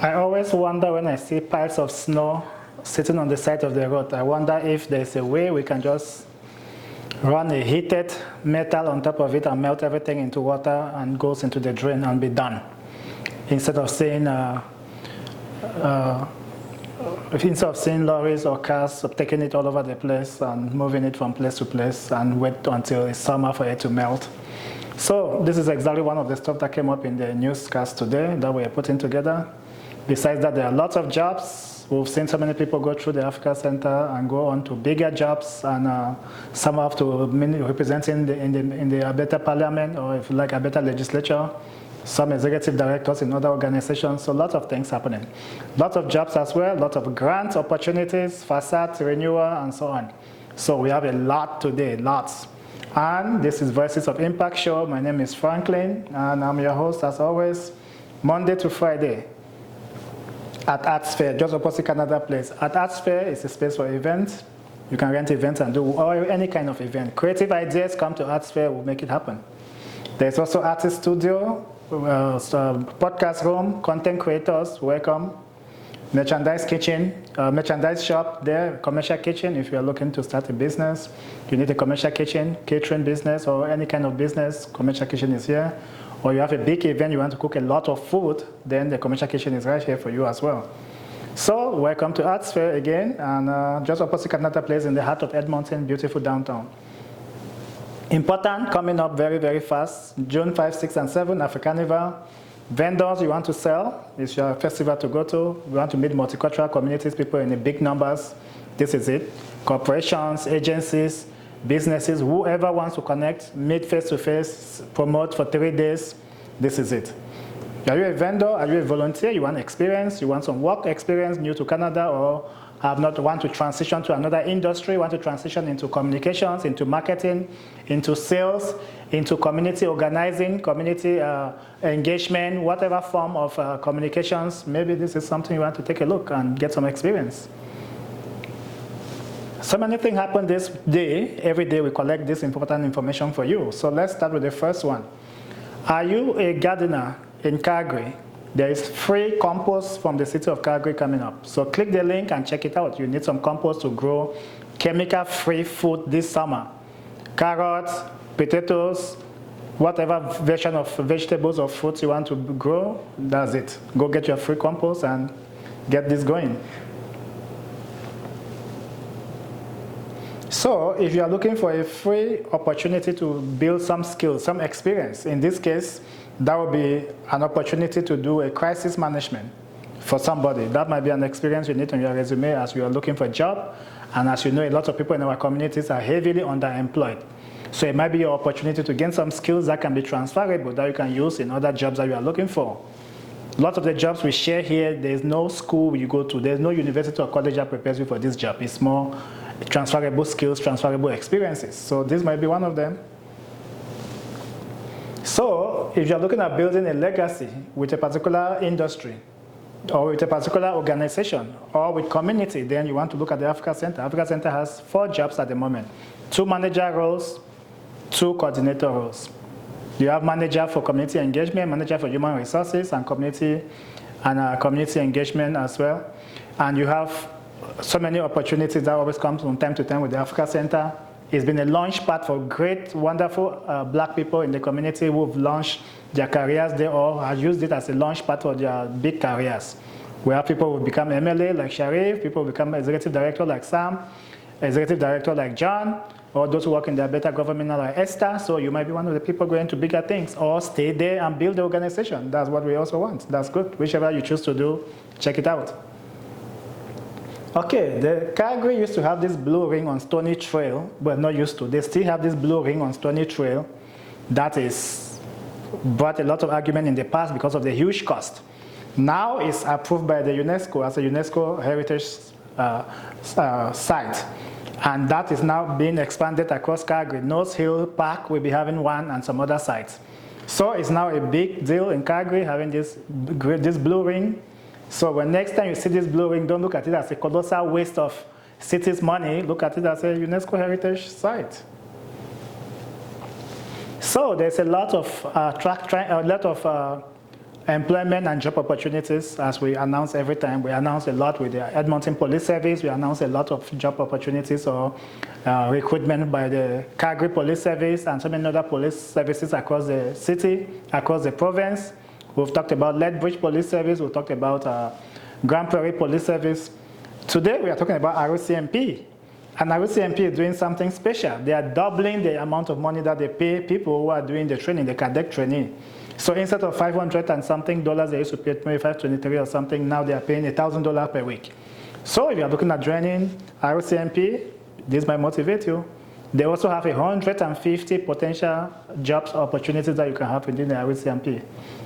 I always wonder when I see piles of snow sitting on the side of the road, I wonder if there's a way we can just run a heated metal on top of it and melt everything into water and goes into the drain and be done. Instead of seeing lorries or cars taking it all over the place and moving it from place to place and wait until it's summer for it to melt. So this is exactly one of the stuff that came up in the newscast today that we are putting together. Besides that, there are lots of jobs. We've seen so many people go through the Africa Center and go on to bigger jobs, and some have to represent in the Alberta Parliament, or if you like, Alberta Legislature, some executive directors in other organizations, so lots of things happening. Lots of jobs as well, lots of grant opportunities, facade, renewal, and so on. So we have a lot today, lots. And this is Voices of Impact Show. My name is Franklin, and I'm your host as always, Monday to Friday at ArtSphere, just opposite Canada Place. At ArtSphere is a space for events. You can rent events and do any kind of event. Creative ideas, come to ArtSphere, we'll make it happen. There's also Artist Studio, podcast room, content creators, welcome. Merchandise kitchen, merchandise shop there, commercial kitchen. If you're looking to start a business, you need a commercial kitchen, catering business, or any kind of business, commercial kitchen is here. Or you have a big event, you want to cook a lot of food, then the commercial kitchen is right here for you as well. So welcome to ArtSphere again, and just opposite Canada Place in the heart of Edmonton, beautiful downtown. Important, coming up very, very fast, June 5, 6, and 7, Africanival. Vendors you want to sell, it's your festival to go to. We want to meet multicultural communities, people in the big numbers. This is it. Corporations, agencies, businesses, whoever wants to connect, meet face-to-face, promote for 3 days, this is it. Are you a vendor? Are you a volunteer? You want experience? You want some work experience, new to Canada, or want to transition to another industry, want to transition into communications, into marketing, into sales, into community organizing, community engagement, whatever form of communications. Maybe this is something you want to take a look and get some experience. So many things happen this day. Every day we collect this important information for you. So let's start with the first one. Are you a gardener in Calgary? There is free compost from the city of Calgary coming up. So click the link and check it out. You need some compost to grow chemical-free food this summer. Carrots, potatoes, whatever version of vegetables or fruits you want to grow, that's it. Go get your free compost and get this going. So if you are looking for a free opportunity to build some skills, some experience, in this case, that would be an opportunity to do a crisis management for somebody. That might be an experience you need on your resume as you are looking for a job. And as you know, a lot of people in our communities are heavily underemployed. So it might be your opportunity to gain some skills that can be transferable, that you can use in other jobs that you are looking for. Lots of the jobs we share here, there's no school you go to, there's no university or college that prepares you for this job. It's more transferable skills, transferable experiences. So this might be one of them. So if you're looking at building a legacy with a particular industry, or with a particular organization, or with community, then you want to look at the Africa Center. Africa Center has 4 jobs at the moment. 2 manager roles, 2 coordinator roles. You have manager for community engagement, manager for human resources, and community engagement as well. And you have so many opportunities that always come from time to time with the Africa Center. It's been a launch pad for great, wonderful black people in the community who've launched their careers there, or have used it as a launch pad for their big careers. We have people who become MLA like Sharif, people who become executive director like Sam, executive director like John, or those who work in the Alberta government like Ester. So you might be one of the people going to bigger things, or stay there and build the organization. That's what we also want. That's good. Whichever you choose to do, check it out. Okay, the Calgary used to have this blue ring on Stony Trail, but not used to. They still have this blue ring on Stony Trail that is brought a lot of argument in the past because of the huge cost. Now it's approved by the UNESCO as a UNESCO heritage site. And that is now being expanded across Calgary. Nose Hill Park will be having one, and some other sites. So it's now a big deal in Calgary having this blue ring. So when next time you see this blue ring, don't look at it as a colossal waste of city's money. Look at it as a UNESCO heritage site. So there's a lot of employment and job opportunities, as we announce every time. We announce a lot with the Edmonton Police Service. We announce a lot of job opportunities or recruitment by the Calgary Police Service and so many other police services across the city, across the province. We've talked about Lethbridge Police Service. We've talked about Grand Prairie Police Service. Today, we are talking about ROCMP. And ROCMP is doing something special. They are doubling the amount of money that they pay people who are doing the training, the cadet training. So instead of $500 and something dollars, they used to pay maybe $523 or something. Now they are paying $1,000 per week. So if you are looking at joining ROCMP, this might motivate you. They also have 150 potential jobs opportunities that you can have within the ROCMP.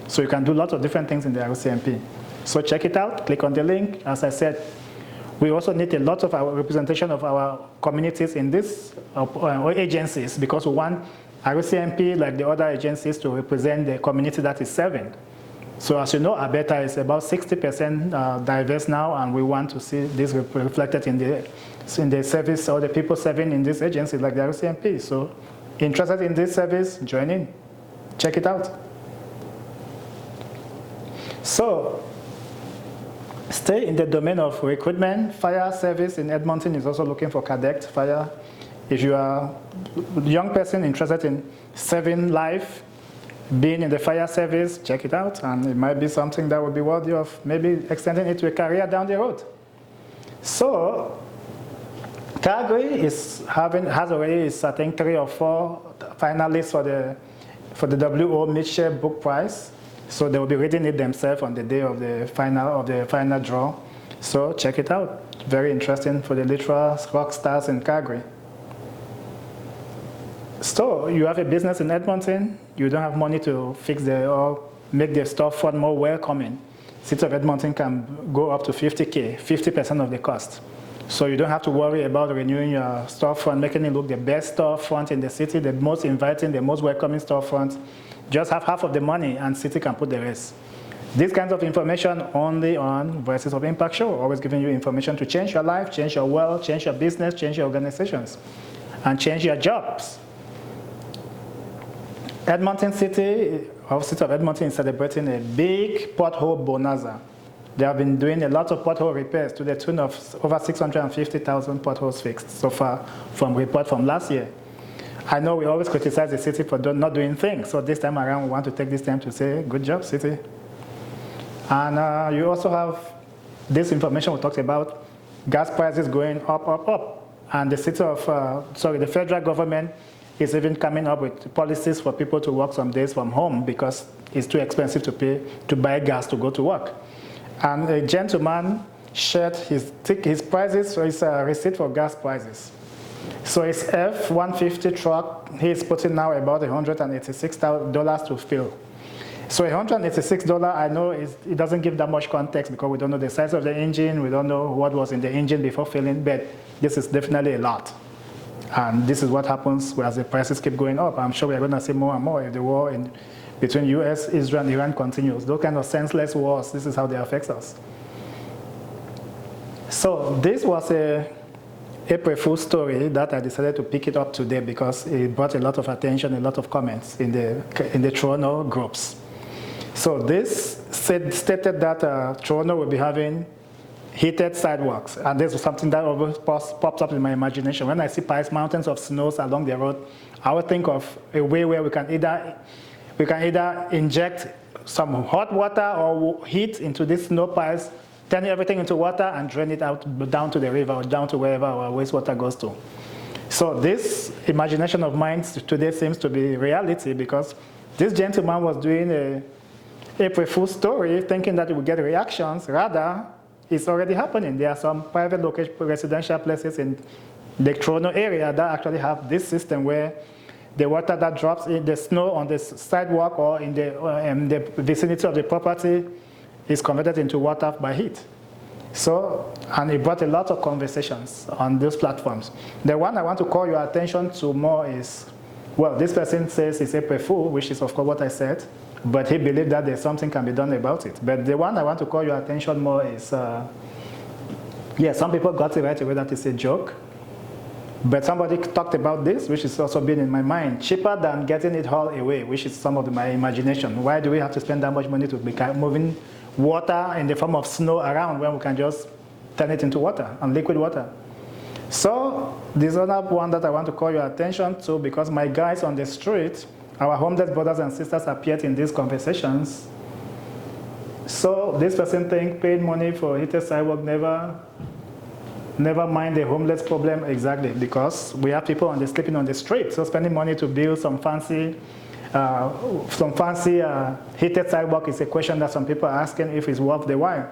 So you can do lots of different things in the ROCMP. So check it out, click on the link. As I said, we also need a lot of our representation of our communities in these agencies because we want ROCMP, like the other agencies, to represent the community that is serving. So as you know, Alberta is about 60% diverse now, and we want to see this reflected in the service or the people serving in these agencies like the ROCMP. So interested in this service, join in. Check it out. So stay in the domain of recruitment. Fire service in Edmonton is also looking for cadet fire. If you are a young person interested in serving life, being in the fire service, check it out, and it might be something that would be worthy of maybe extending it to a career down the road. So Calgary has already, I think, 3 or 4 finalists for the WO Mitchell Book Prize. So they will be reading it themselves on the day of the final draw. So check it out. Very interesting for the literal rock stars in Calgary. So you have a business in Edmonton, you don't have money to fix or make the storefront more welcoming. City of Edmonton can go up to $50K, 50% of the cost. So you don't have to worry about renewing your storefront, making it look the best storefront in the city, the most inviting, the most welcoming storefront. Just have half of the money and city can put the rest. These kinds of information only on Voices of Impact Show, always giving you information to change your life, change your world, change your business, change your organizations, and change your jobs. Edmonton City, or City of Edmonton, is celebrating a big pothole bonanza. They have been doing a lot of pothole repairs to the tune of over 650,000 potholes fixed so far from report from last year. I know we always criticize the city for not doing things, so this time around we want to take this time to say, good job, city. And you also have this information we talked about, gas prices going up. And the the federal government is even coming up with policies for people to work some days from home because it's too expensive to buy gas to go to work. And a gentleman shared his prices, so it's a receipt for gas prices. So his F-150 truck, he's putting now about $186 to fill. So $186, I know it doesn't give that much context because we don't know the size of the engine, we don't know what was in the engine before filling, but this is definitely a lot. And this is what happens as the prices keep going up. I'm sure we're going to see more and more if the war between US, Israel, and Iran continues. Those kind of senseless wars, this is how they affect us. So this was a April Fool's story that I decided to pick it up today because it brought a lot of attention, a lot of comments in the Toronto groups. So this stated that Toronto will be having heated sidewalks, and this is something that always pops up in my imagination. When I see mountains of snows along the road, I would think of a way where we can either inject some hot water or heat into these snow piles, turn everything into water and drain it out down to the river or down to wherever our wastewater goes to. So this imagination of mine today seems to be reality because this gentleman was doing a April Fool's story thinking that it would get reactions. Rather, it's already happening. There are some private residential places in the Toronto area that actually have this system where the water that drops in the snow on the sidewalk or in the vicinity of the property is converted into water by heat. So, and it brought a lot of conversations on those platforms. The one I want to call your attention to more is, well, this person says it's April Fool, which is of course what I said, but he believed that there's something can be done about it. But the one I want to call your attention more is, yeah, some people got it right away that it's a joke. But somebody talked about this, which is also been in my mind, cheaper than getting it hauled away, which is some of my imagination. Why do we have to spend that much money to be moving water in the form of snow around when we can just turn it into water and liquid water? So this other one that I want to call your attention to, because my guys on the street, our homeless brothers and sisters appeared in these conversations. So this person think paid money for heated sidewalk never mind the homeless problem exactly, because we have people sleeping on the street. So spending money to build some fancy heated sidewalk is a question that some people are asking if it's worth the while.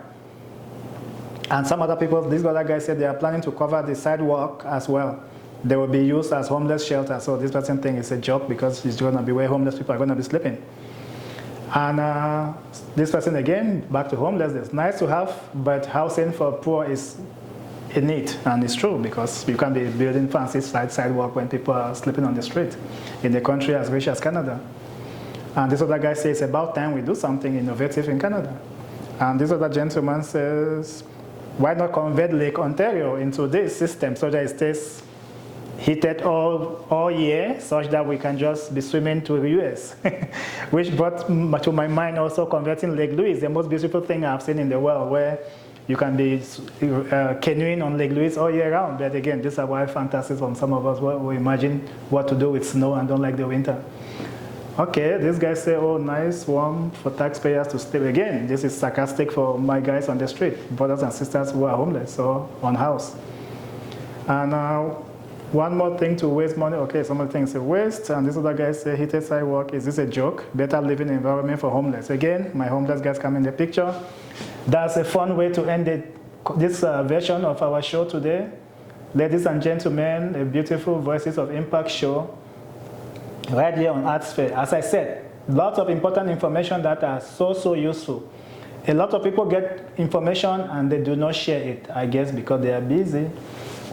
And some other people, these other guys said they are planning to cover the sidewalk as well. They will be used as homeless shelter. So this person thinks it's a joke because it's going to be where homeless people are going to be sleeping. And this person again, back to homelessness. Nice to have, but housing for poor is a need, and it's true, because you can't be building fancy sidewalk when people are sleeping on the street in a country as rich as Canada. And this other guy says, it's about time we do something innovative in Canada. And this other gentleman says, why not convert Lake Ontario into this system so that it stays heated all year, such that we can just be swimming to the US? Which brought to my mind also converting Lake Louise, the most beautiful thing I've seen in the world, where you can be canoeing on Lake Louise all year round. But again, these are wild fantasies from some of us where we imagine what to do with snow and don't like the winter. Okay, these guys say, oh, nice, warm for taxpayers to stay. Again, this is sarcastic for my guys on the street, brothers and sisters who are homeless or on house. And one more thing to waste money. Okay, some of the things say waste, and this other guy say heated sidewalk. Is this a joke? Better living environment for homeless. Again, my homeless guys come in the picture. That's a fun way to end this version of our show today. Ladies and gentlemen, a beautiful Voices of Impact show right here on ArtSphere. As I said, lots of important information that are so useful. A lot of people get information and they do not share it, I guess because they are busy.